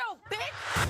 No, bitch.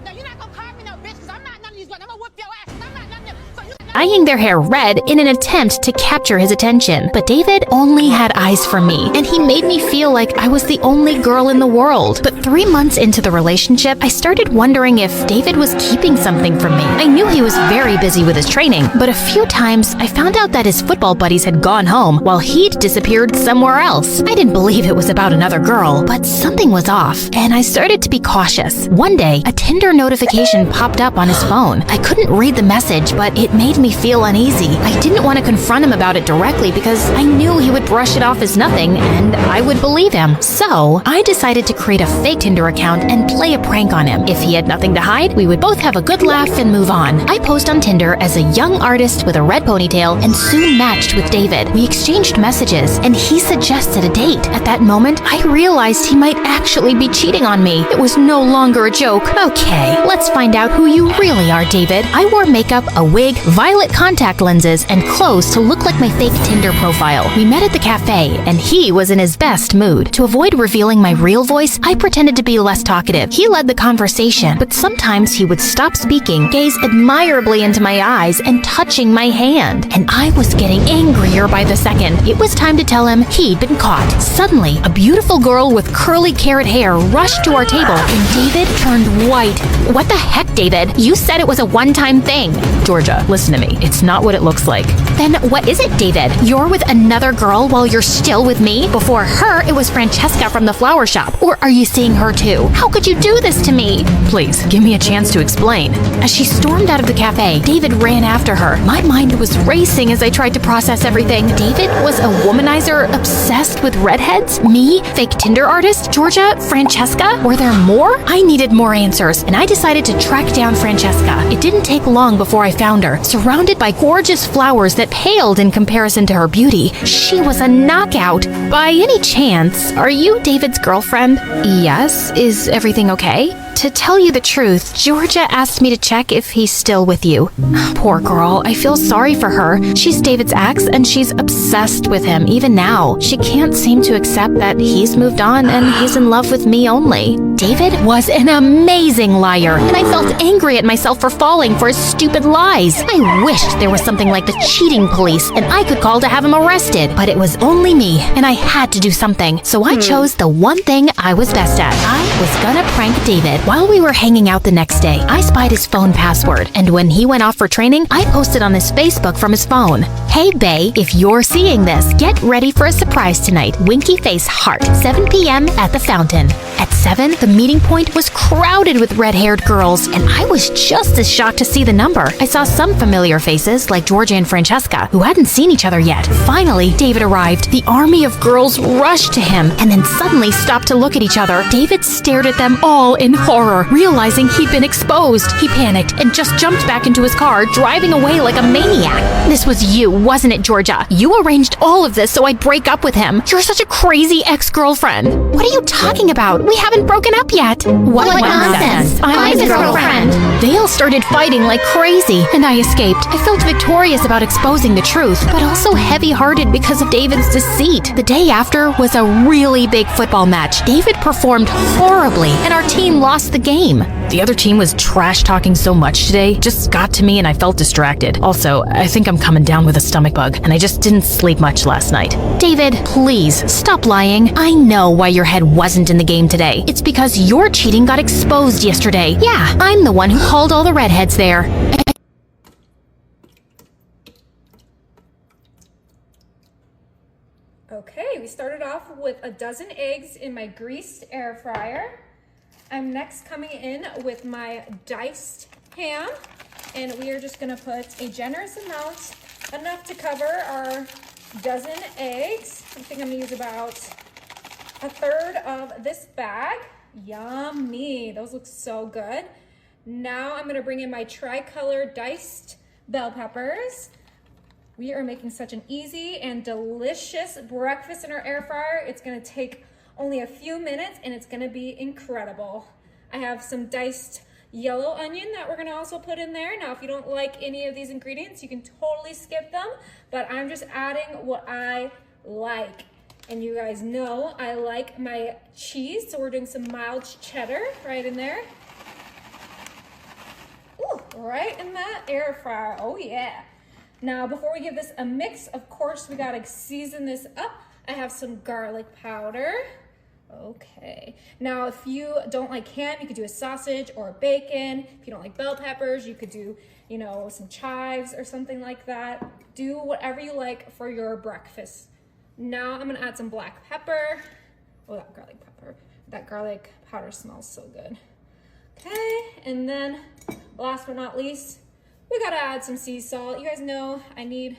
No, you're not gonna call me no bitch, because I'm not none of these ones. I'm gonna whip your ass. I'm not none of them. So you Dyeing their hair red in an attempt to capture his attention. But David only had eyes for me, and he made me feel like I was the only girl in the world. But 3 months into the relationship, I started wondering if David was keeping something from me. I knew he was very busy with his training, but a few times I found out that his football buddies had gone home while he'd disappeared somewhere else. I didn't believe it was about another girl, but something was off, and I started to be cautious. One day, a Tinder notification popped up on his phone. I couldn't read the message, but it made me feel uneasy. I didn't want to confront him about it directly because I knew he would brush it off as nothing and I would believe him. So I decided to create a fake Tinder account and play a prank on him. If he had nothing to hide, we would both have a good laugh and move on. I posed on Tinder as a young artist with a red ponytail and soon matched with David. We exchanged messages and he suggested a date. At that moment, I realized he might actually be cheating on me. It was no longer a joke. Okay, let's find out who you really are, David. I wore makeup, a wig, violet contact lenses, and clothes to look like my fake Tinder profile. We met at the cafe, and he was in his best mood. To avoid revealing my real voice, I pretended to be less talkative. He led the conversation, but sometimes he would stop speaking, gaze admirably into my eyes, and touching my hand. And I was getting angrier by the second. It was time to tell him he'd been caught. Suddenly, a beautiful girl with curly carrot hair rushed to our table, and David turned white. What the heck, David? You said it was a one-time thing. Georgia, listen to me. It's not what it looks like. Then what is it, David? You're with another girl while you're still with me? Before her, it was Francesca from the flower shop. Or are you seeing her too? How could you do this to me? Please, give me a chance to explain. As she stormed out of the cafe, David ran after her. My mind was racing as I tried to process everything. David was a womanizer obsessed with redheads? Me? Fake Tinder artist? Georgia? Francesca? Were there more? I needed more answers, and I decided to track down Francesca. It didn't take long before I found her, surrounded by gorgeous flowers that paled in comparison to her beauty. She was a knockout. By any chance, are you David's girlfriend? Yes. Is everything okay? To tell you the truth, Georgia asked me to check if he's still with you. Poor girl, I feel sorry for her. She's David's ex, and she's obsessed with him, even now. She can't seem to accept that he's moved on and he's in love with me only. David was an amazing liar, and I felt angry at myself for falling for his stupid lies. I wished there was something like the cheating police, and I could call to have him arrested. But it was only me, and I had to do something. So I chose the one thing I was best at. I was gonna prank David. While we were hanging out the next day, I spied his phone password, and when he went off for training, I posted on his Facebook from his phone. Hey, bae, if you're seeing this, get ready for a surprise tonight. Winky face heart, 7 p.m. at the fountain. At 7, the meeting point was crowded with red-haired girls, and I was just as shocked to see the number. I saw some familiar faces, like Georgia and Francesca, who hadn't seen each other yet. Finally, David arrived. The army of girls rushed to him, and then suddenly stopped to look at each other. David stared at them all in horror, realizing he'd been exposed. He panicked and just jumped back into his car, driving away like a maniac. This was you, wasn't it, Georgia? You arranged all of this so I'd break up with him. You're such a crazy ex-girlfriend. What are you talking about? We haven't broken up yet. What nonsense? I'm his girlfriend. They all started fighting like crazy, and I escaped. I felt victorious about exposing the truth, but also heavy-hearted because of David's deceit. The day after was a really big football match. David performed horribly, and our team lost the game. The other team was trash-talking so much today, just got to me and I felt distracted. Also, I think I'm coming down with a stomach bug, and I just didn't sleep much last night. David, please, stop lying. I know why your head wasn't in the game today. It's because your cheating got exposed yesterday. Yeah, I'm the one who called all the redheads there. Okay, we started off with a dozen eggs in my greased air fryer. I'm next coming in with my diced ham, and we are just gonna put a generous amount, enough to cover our dozen eggs. I think I'm gonna use about a third of this bag. Yummy, those look so good. Now I'm gonna bring in my tricolor diced bell peppers. We are making such an easy and delicious breakfast in our air fryer. It's gonna take only a few minutes and it's gonna be incredible. I have some diced yellow onion that we're gonna also put in there. Now, if you don't like any of these ingredients, you can totally skip them, but I'm just adding what I like. And you guys know I like my cheese, so we're doing some mild cheddar right in there. Ooh, right in that air fryer. Oh yeah. Now, before we give this a mix, of course, we gotta season this up. I have some garlic powder. Okay. Now, if you don't like ham, you could do a sausage or a bacon. If you don't like bell peppers, you could do, you know, some chives or something like that. Do whatever you like for your breakfast. Now, I'm gonna add some black pepper. Oh, that garlic pepper. That garlic powder smells so good. Okay, and then last but not least, we gotta add some sea salt. You guys know I need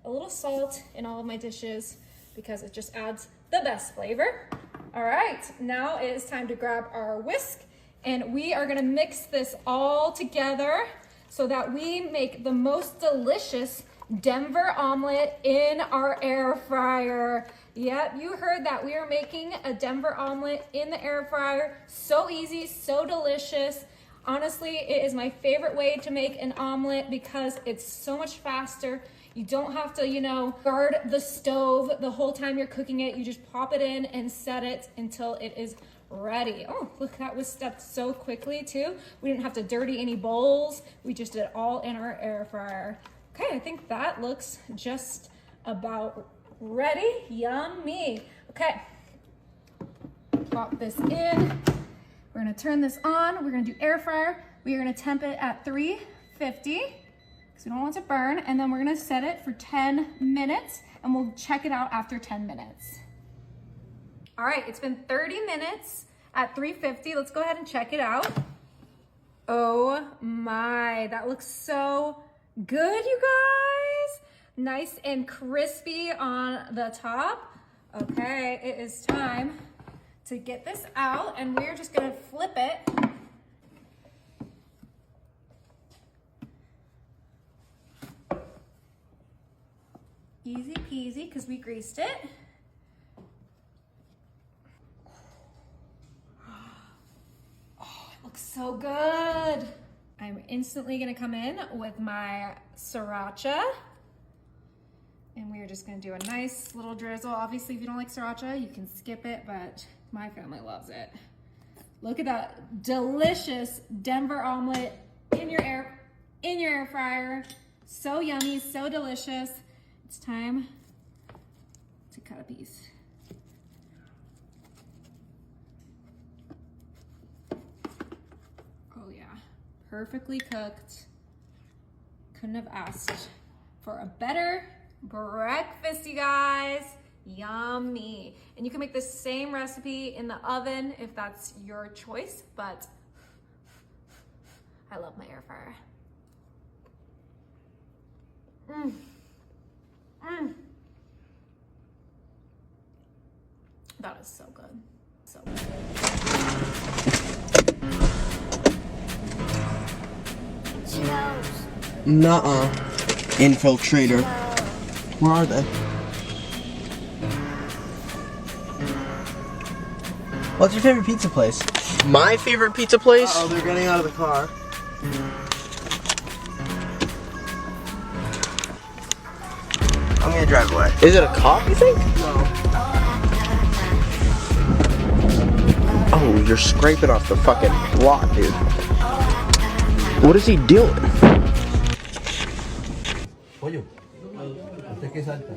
a little salt in all of my dishes because it just adds the best flavor. All right, now it is time to grab our whisk and we are gonna mix this all together so that we make the most delicious Denver omelet in our air fryer. Yep, you heard that. We are making a Denver omelet in the air fryer. So easy, so delicious. Honestly, it is my favorite way to make an omelet because it's so much faster. You don't have to, you know, guard the stove the whole time you're cooking it. You just pop it in and set it until it is ready. Oh, look, that was stepped so quickly too. We didn't have to dirty any bowls. We just did it all in our air fryer. Okay, I think that looks just about ready. Yummy. Okay, pop this in. We're gonna turn this on. We're gonna do air fryer. We are gonna temp it at 350 because we don't want it to burn. And then we're gonna set it for 10 minutes and we'll check it out after 10 minutes. All right, it's been 30 minutes at 350. Let's go ahead and check it out. Oh my, that looks so good, you guys. Nice and crispy on the top. Okay, it is time to get this out and we're just gonna flip it. Easy peasy, because we greased it. Oh, it looks so good. I'm instantly gonna come in with my sriracha. And we are just gonna do a nice little drizzle. Obviously, if you don't like sriracha, you can skip it, but my family loves it. Look at that delicious Denver omelet in your air fryer. So yummy, so delicious. It's time to cut a piece. Oh yeah, perfectly cooked. Couldn't have asked for a better breakfast, you guys. Yummy. And you can make the same recipe in the oven if that's your choice, but I love my air fryer. That is so good. So good. Nuh-uh. Infiltrator. Where are they? What's your favorite pizza place? My favorite pizza place? Oh, they're getting out of the car. I'm gonna drive away. Is it a cop, you think? No. Oh, you're scraping off the fucking lot, dude. What is he doing? Pollo. ¿Usted qué salta?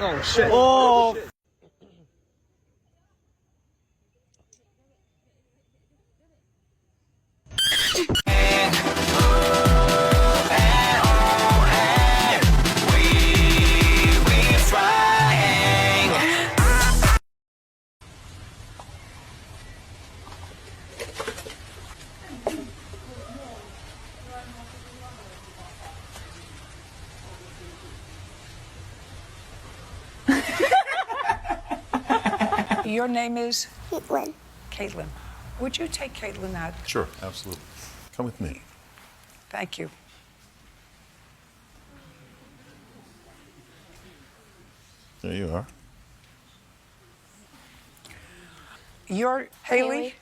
Oh, shit. Oh! Your name is? Caitlin. Caitlin. Would you take Caitlin out? Sure, absolutely. Come with me. Thank you. There you are. You're Haley?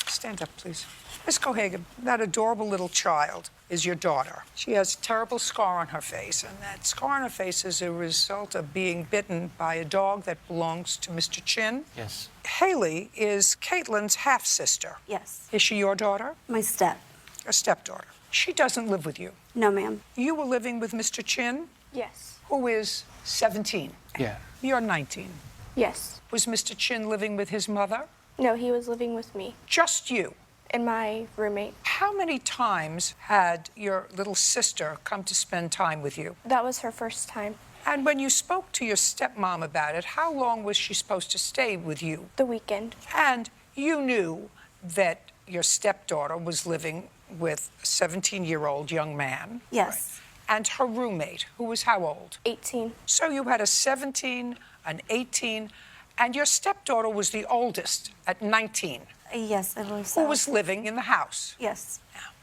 Stand up, please. Miss Cohagen, that adorable little child is your daughter. She has a terrible scar on her face, and that scar on her face is a result of being bitten by a dog that belongs to Mr. Chin. Yes. Haley is Caitlin's half-sister. Yes. Is she your daughter? My step. Your stepdaughter. She doesn't live with you. No, ma'am. You were living with Mr. Chin, Yes. who is 17. Yeah. You're 19. Yes. Was Mr. Chin living with his mother? No, he was living with me Just you. and my roommate. How many times had your little sister come to spend time with you? That was her first time. And when you spoke to your stepmom about it, how long was she supposed to stay with you? The weekend. And you knew that your stepdaughter was living with a 17-year-old young man. Yes. Right? And her roommate, who was how old? 18. So you had a 17, an 18, and your stepdaughter was the oldest at 19. Yes, I believe so. Who was living in the house. Yes.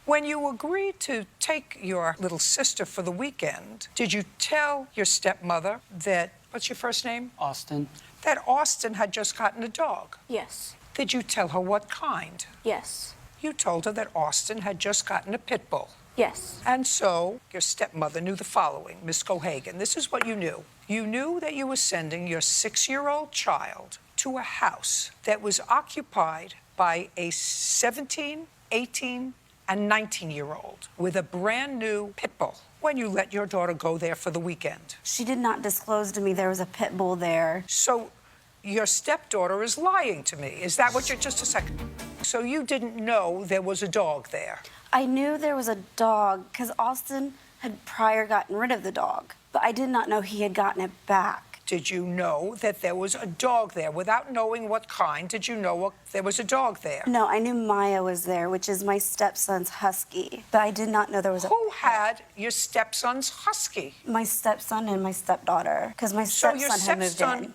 When you agreed to take your little sister for the weekend, did you tell your stepmother that, what's your first name? Austin. That Austin had just gotten a dog? Yes. Did you tell her what kind? Yes. You told her that Austin had just gotten a pit bull. Yes. And so your stepmother knew the following, Miss Cohagen. This is what you knew. You knew that you were sending your 6-year-old child to a house that was occupied by a 17, 18, and 19-year-old with a brand new pit bull when you let your daughter go there for the weekend. She did not disclose to me there was a pit bull there. So your stepdaughter is lying to me. Is that what you're, just a second. So you didn't know there was a dog there? I knew there was a dog because Austin had prior gotten rid of the dog, but I did not know he had gotten it back. Did you know that there was a dog there? Without knowing what kind, did you know there was a dog there? No, I knew Maya was there, which is my stepson's husky, but I did not know there was a Who had your stepson's husky? My stepson and my stepdaughter, because my So stepson your had moved stepson in.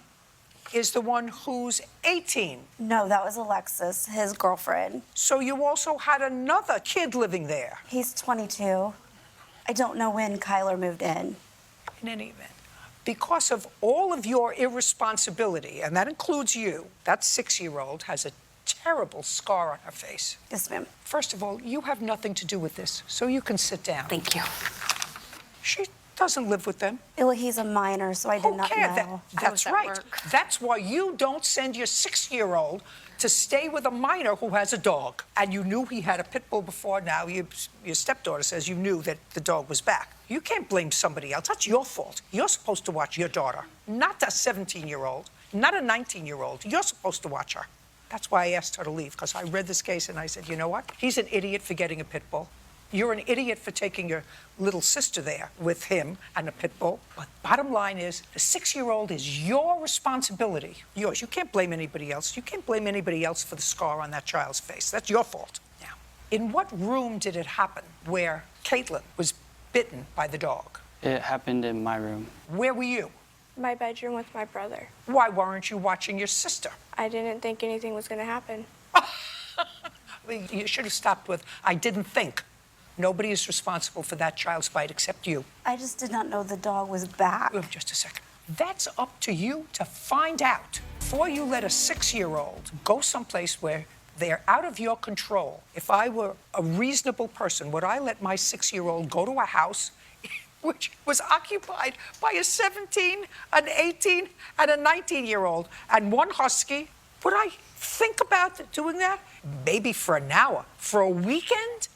is the one who's 18. No, that was Alexis, his girlfriend. So you also had another kid living there. He's 22. I don't know when Kyler moved in. In any event, because of all of your irresponsibility, and that includes you, that 6-year-old has a terrible scar on her face. Yes, ma'am. First of all, you have nothing to do with this, so you can sit down. Thank you. She doesn't live with them. Well, he's a minor, so I did not cares? know. That's right. That's why you don't send your 6-year-old to stay with a minor who has a dog. And you knew he had a pit bull before. Now your stepdaughter says you knew that the dog was back. You can't blame somebody else. That's your fault. You're supposed to watch your daughter, not a 17-year-old, not a 19-year-old. You're supposed to watch her. That's why I asked her to leave, because I read this case and I said, you know what? He's an idiot for getting a pit bull. You're an idiot for taking your little sister there with him and a pit bull. But bottom line is, the 6-year-old is your responsibility. Yours. You can't blame anybody else. You can't blame anybody else for the scar on that child's face. That's your fault. Now, in what room did it happen where Caitlin was bitten by the dog? It happened in my room. Where were you? My bedroom with my brother. Why weren't you watching your sister? I didn't think anything was going to happen. You should have stopped with, I didn't think. Nobody is responsible for that child's bite except you. I just did not know the dog was back. Oh, just a second. That's up to you to find out before you let a 6-year-old go someplace where they're out of your control. If I were a reasonable person, would I let my 6-year-old go to a house which was occupied by a 17, an 18, and a 19-year-old, and one husky? Would I think about doing that? Maybe for an hour. For a weekend?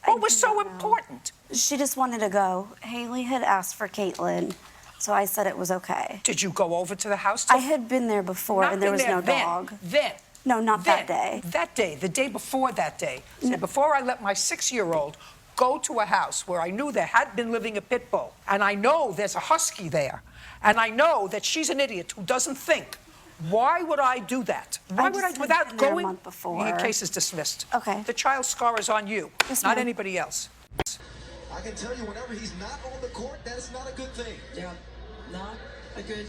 What was so important? She just wanted to go. Haley had asked for Caitlin, so I said it was okay. Did you go over to the house? I had been there before, and there was no dog. Then? No, not that day. That day, the day before that day. So before I let my 6-year-old go to a house where I knew there had been living a pit bull, and I know there's a husky there, and I know that she's an idiot who doesn't think. Why would I do that? Why would I, without going? A month before. Your case is dismissed. Okay. The child's scar is on you, Yes, not ma'am. anybody else. I can tell you, whenever he's not on the court, that is not a good thing. Yeah, not a good